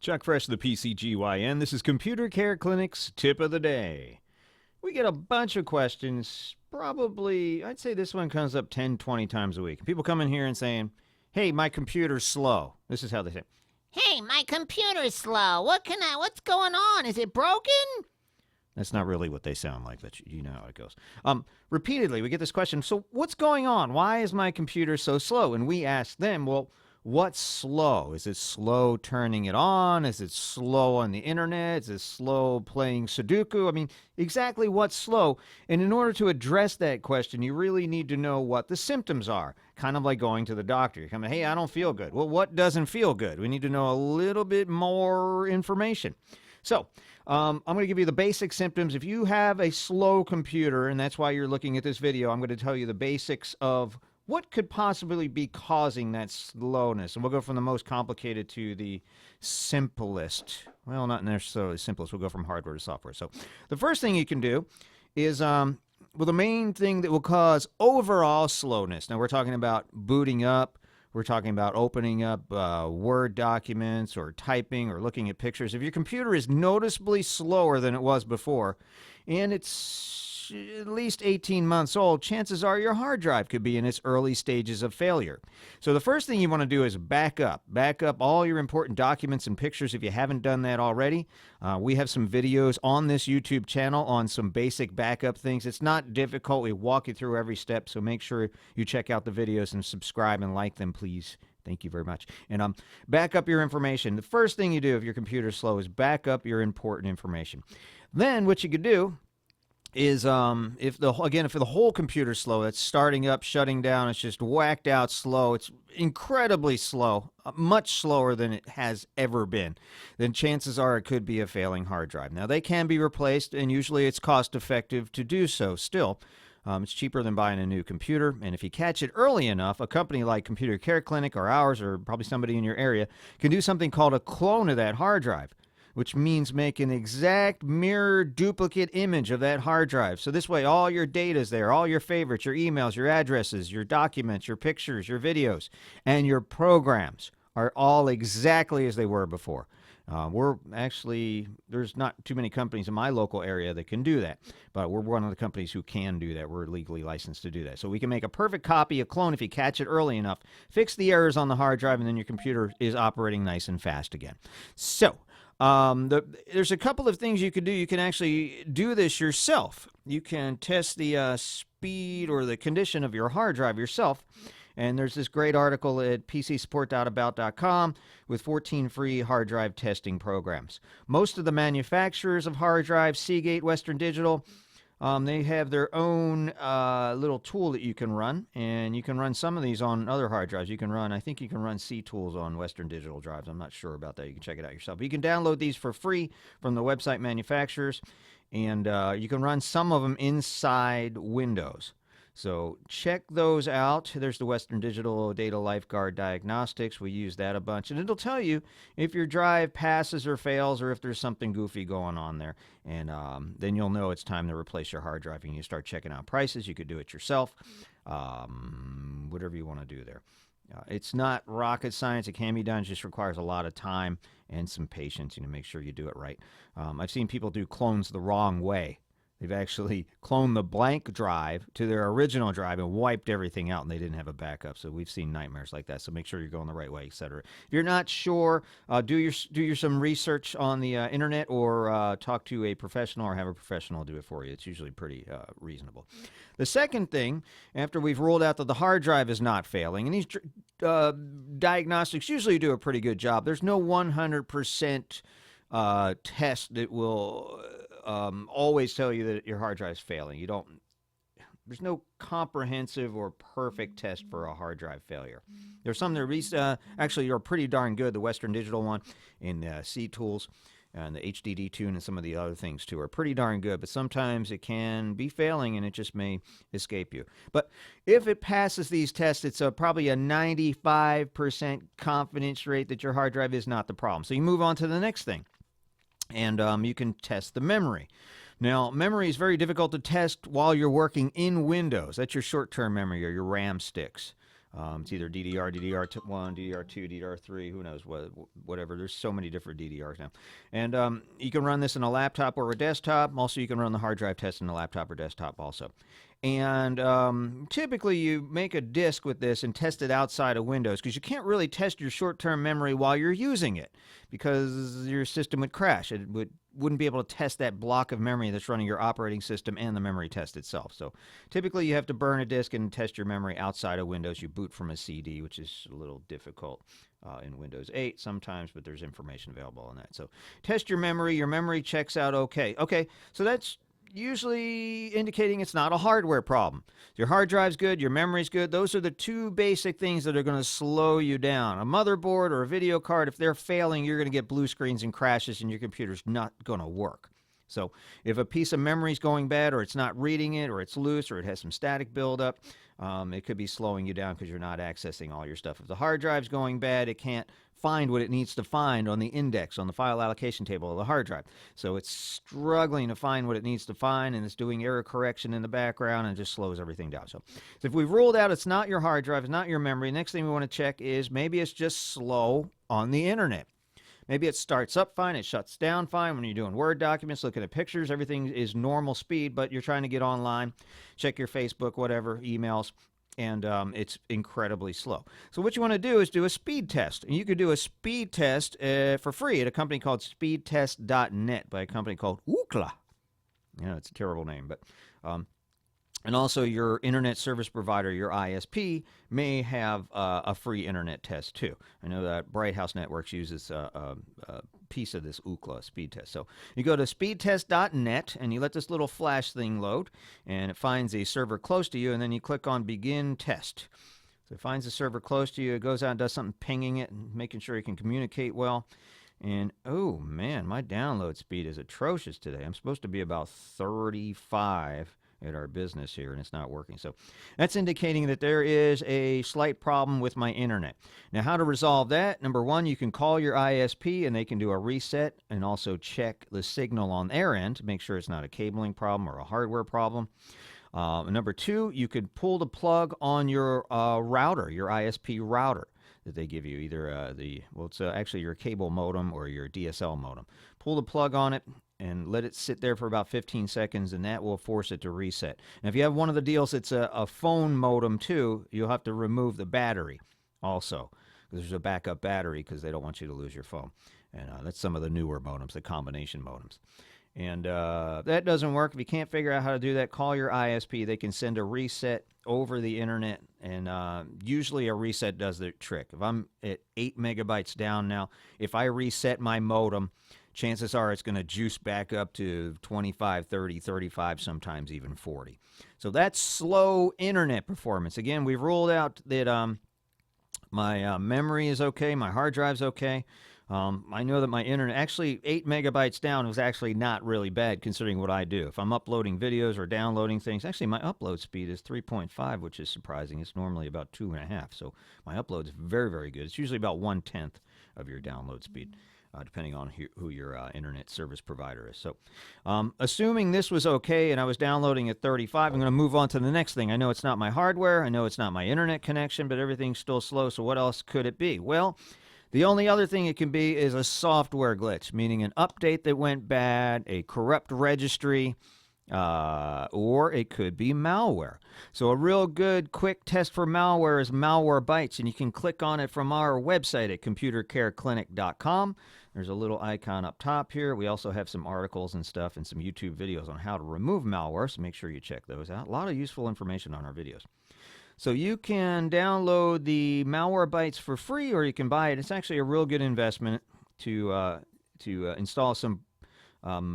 Chuck Fresh, the PCGYN. This is Computer Care Clinic's Tip of the Day. We get a bunch of questions, probably, I'd say this one comes up 10, 20 times a week. People come in here and saying, hey, my computer's slow. This is how they say it. Hey, my computer's slow. What's going on? Is it broken? That's not really what they sound like, but you know how it goes. Repeatedly, we get this question, so what's going on? Why is my computer so slow? And we ask them, well, what's slow? Is it slow turning it on? Is it slow on the internet? Is it slow playing Sudoku? I mean, exactly what's slow? And in order to address that question, you really need to know what the symptoms are. Kind of like going to the doctor. You're coming, hey, I don't feel good. Well, what doesn't feel good? We need to know a little bit more information. So, I'm going to give you the basic symptoms. If you have a slow computer, and that's why you're looking at this video, I'm going to tell you the basics of what could possibly be causing that slowness. And we'll go from the most complicated to the simplest. Well, not necessarily simplest. We'll go from hardware to software. So the first thing you can do is, well, the main thing that will cause overall slowness. Now, we're talking about booting up. We're talking about opening up Word documents or typing or looking at pictures. If your computer is noticeably slower than it was before, and it's at least 18 months old, chances are your hard drive could be in its early stages of failure. So the first thing you want to do is back up. Back up all your important documents and pictures if you haven't done that already. We have some videos on this YouTube channel on some basic backup things. It's not difficult. We walk you through every step, so make sure you check out the videos and subscribe and like them, please. Thank you very much. And back up your information. The first thing you do if your computer's slow is back up your important information. Then what you could do is if the whole computer's slow, it's starting up, shutting down, it's just whacked out slow, it's incredibly slow, much slower than it has ever been, then chances are it could be a failing hard drive. Now, they can be replaced, and usually it's cost effective to do so still. It's cheaper than buying a new computer, and if you catch it early enough, a company like Computer Care Clinic or ours, or probably somebody in your area, can do something called a clone of that hard drive, which means make an exact mirror duplicate image of that hard drive. So this way, all your data is there, all your favorites, your emails, your addresses, your documents, your pictures, your videos, and your programs are all exactly as they were before. There's not too many companies in my local area that can do that, but we're one of the companies who can do that. We're legally licensed to do that. So we can make a perfect copy, a clone, if you catch it early enough, fix the errors on the hard drive, and then your computer is operating nice and fast again. So, there's a couple of things you can do. You can actually do this yourself. You can test the speed or the condition of your hard drive yourself. And there's this great article at pcsupport.about.com with 14 free hard drive testing programs. Most of the manufacturers of hard drives, Seagate, Western Digital, they have their own little tool that you can run, and you can run some of these on other hard drives. I think you can run C tools on Western Digital drives. I'm not sure about that. You can check it out yourself. But you can download these for free from the website manufacturers, and you can run some of them inside Windows. So check those out. There's the Western Digital Data Lifeguard Diagnostics. We use that a bunch. And it'll tell you if your drive passes or fails or if there's something goofy going on there. And then you'll know it's time to replace your hard drive. And you start checking out prices. You could do it yourself. Whatever you want to do there. It's not rocket science. It can be done. It just requires a lot of time and some patience. Make sure you do it right. I've seen people do clones the wrong way. They've actually cloned the blank drive to their original drive and wiped everything out, and they didn't have a backup. So we've seen nightmares like that. So make sure you're going the right way, etc. If you're not sure, do some research on the internet, or talk to a professional, or have a professional do it for you. It's usually pretty reasonable. The second thing, after we've ruled out that the hard drive is not failing, and these diagnostics usually do a pretty good job. There's no 100% test that will always tell you that your hard drive is failing. There's no comprehensive or perfect test for a hard drive failure. There's some that actually are pretty darn good. The Western Digital one and C Tools and the HDD Tune and some of the other things too are pretty darn good, but sometimes it can be failing and it just may escape you. But if it passes these tests, it's probably a 95% confidence rate that your hard drive is not the problem. So you move on to the next thing. And you can test the memory. Now, memory is very difficult to test while you're working in Windows. That's your short-term memory or your RAM sticks. It's either DDR, DDR1, DDR2, DDR3, who knows, whatever. There's so many different DDRs now. And you can run this in a laptop or a desktop. Also, you can run the hard drive test in a laptop or desktop also. And typically you make a disk with this and test it outside of Windows because you can't really test your short-term memory while you're using it because your system would crash. It wouldn't be able to test that block of memory that's running your operating system and the memory test itself. So typically you have to burn a disk and test your memory outside of Windows. You boot from a CD, which is a little difficult in Windows 8 sometimes, but there's information available on that. So test your memory checks out okay. Okay, so that's usually indicating it's not a hardware problem. Your hard drive's good, your memory's good. Those are the two basic things that are going to slow you down. A motherboard or a video card, if they're failing, you're going to get blue screens and crashes and your computer's not going to work. So if a piece of memory's going bad or it's not reading it or it's loose or it has some static buildup, it could be slowing you down because you're not accessing all your stuff. If the hard drive's going bad, it can't find what it needs to find on the index, on the file allocation table of the hard drive. So it's struggling to find what it needs to find, and it's doing error correction in the background and just slows everything down. So if we've ruled out it's not your hard drive, it's not your memory, next thing we want to check is maybe it's just slow on the internet. Maybe it starts up fine, it shuts down fine. When you're doing Word documents, looking at pictures, everything is normal speed, but you're trying to get online, check your Facebook, whatever, emails, and it's incredibly slow. So what you want to do is do a speed test. And you could do a speed test for free at a company called speedtest.net by a company called Ookla. It's a terrible name, but... and also your internet service provider, your ISP, may have a free internet test too. I know that Bright House Networks uses a piece of this Ookla speed test. So you go to speedtest.net and you let this little flash thing load, and it finds a server close to you, and then you click on Begin Test. So it finds a server close to you, it goes out and does something pinging it and making sure you can communicate well. And, oh man, my download speed is atrocious today. I'm supposed to be about 35 at our business here, and it's not working. So that's indicating that there is a slight problem with my internet. Now, how to resolve that? Number one, you can call your ISP and they can do a reset and also check the signal on their end to make sure it's not a cabling problem or a hardware problem. Number two, you could pull the plug on your router, your ISP router that they give you, either it's actually your cable modem or your DSL modem. Pull the plug on it and let it sit there for about 15 seconds, and that will force it to reset. Now, if you have one of the deals that's a phone modem too, you'll have to remove the battery also, because there's a backup battery because they don't want you to lose your phone. And that's some of the newer modems, the combination modems. And that doesn't work. If you can't figure out how to do that, call your ISP. They can send a reset over the internet, and usually a reset does the trick. If I'm at 8 megabytes down now, if I reset my modem, chances are it's going to juice back up to 25, 30, 35, sometimes even 40. So that's slow internet performance. Again, we've ruled out that my memory is okay, my hard drive's okay. I know that my internet, actually 8 megabytes down was actually not really bad considering what I do. If I'm uploading videos or downloading things, actually my upload speed is 3.5, which is surprising. It's normally about 2.5, so my upload is very, very good. It's usually about 1/10 of your download speed, depending on who your internet service provider is. So assuming this was okay and I was downloading at 35, I'm going to move on to the next thing. I know it's not my hardware, I know it's not my internet connection, but everything's still slow, so what else could it be? Well, the only other thing it can be is a software glitch, meaning an update that went bad, a corrupt registry, or it could be malware. So a real good quick test for malware is Malwarebytes, and you can click on it from our website at computercareclinic.com. There's a little icon up top here. We also have some articles and stuff and some YouTube videos on how to remove malware, so make sure you check those out. A lot of useful information on our videos. So you can download the Malwarebytes for free, or you can buy it. It's actually a real good investment to install some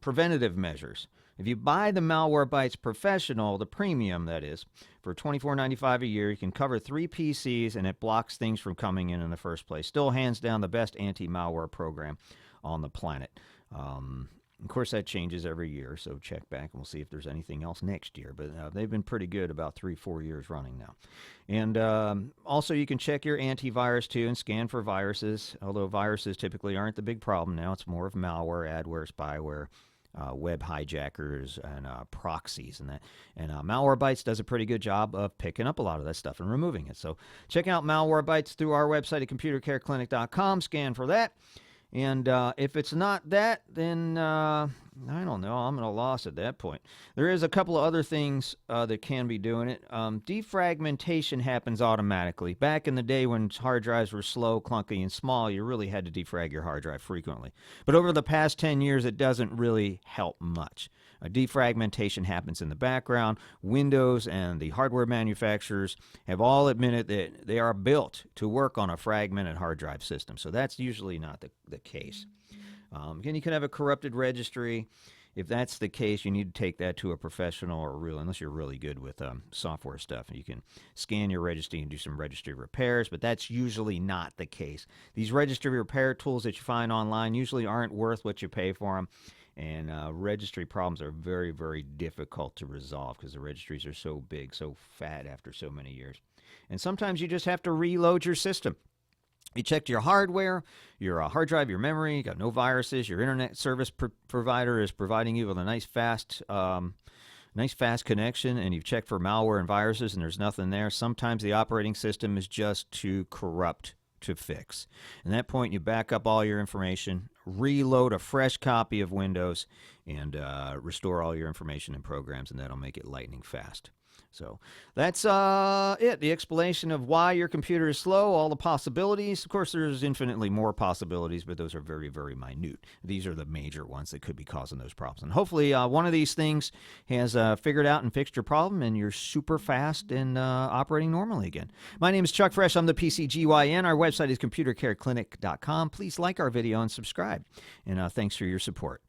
preventative measures. If you buy the Malwarebytes Professional, the premium that is, for $24.95 a year, you can cover 3 PCs, and it blocks things from coming in the first place. Still hands down the best anti-malware program on the planet. Of course, that changes every year, so check back and we'll see if there's anything else next year. But they've been pretty good about 3-4 years running now. And also, you can check your antivirus, too, and scan for viruses, although viruses typically aren't the big problem now. It's more of malware, adware, spyware, web hijackers and proxies and that. And Malwarebytes does a pretty good job of picking up a lot of that stuff and removing it. So check out Malwarebytes through our website at computercareclinic.com. Scan for that. And if it's not that, then I don't know. I'm at a loss at that point. There is a couple of other things that can be doing it. Defragmentation happens automatically. Back in the day when hard drives were slow, clunky, and small, you really had to defrag your hard drive frequently. But over the past 10 years, it doesn't really help much. Defragmentation happens in the background. Windows and the hardware manufacturers have all admitted that they are built to work on a fragmented hard drive system. So that's usually not the case. Again, you can have a corrupted registry. If that's the case, you need to take that to a professional or unless you're really good with software stuff. You can scan your registry and do some registry repairs, but that's usually not the case. These registry repair tools that you find online usually aren't worth what you pay for them. And registry problems are very, very difficult to resolve because the registries are so big, so fat after so many years. And sometimes you just have to reload your system. You checked your hardware, your hard drive, your memory, you got no viruses, your internet service provider is providing you with a nice fast connection, and you've checked for malware and viruses and there's nothing there. Sometimes the operating system is just too corrupt to fix. At that point, you back up all your information, reload a fresh copy of Windows, and restore all your information and programs, and that'll make it lightning fast. So that's it, the explanation of why your computer is slow, all the possibilities. Of course, there's infinitely more possibilities, but those are very, very minute. These are the major ones that could be causing those problems. And hopefully one of these things has figured out and fixed your problem, and you're super fast and operating normally again. My name is Chuck Fresh. I'm the PCGYN. Our website is computercareclinic.com. Please like our video and subscribe. And thanks for your support.